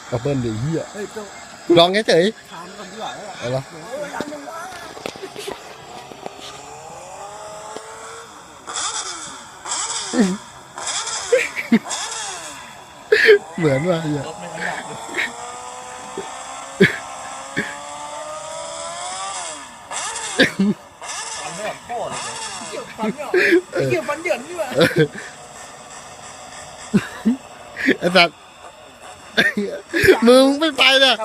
เอาเบิ้ลดิเหี้ย เฮ้ยต้อง กูลองเฉย ถามกันดีกว่า ๆเอาละเหมือนว่าเหี้ย รถไม่ขยับเลยฟันไม่ออกโป้เลยเกี่ยวฟันเหรอเกี่ยวฟันเหยินดีกว่า ไอ้สัตว์มึงไม่ไปเนี่ย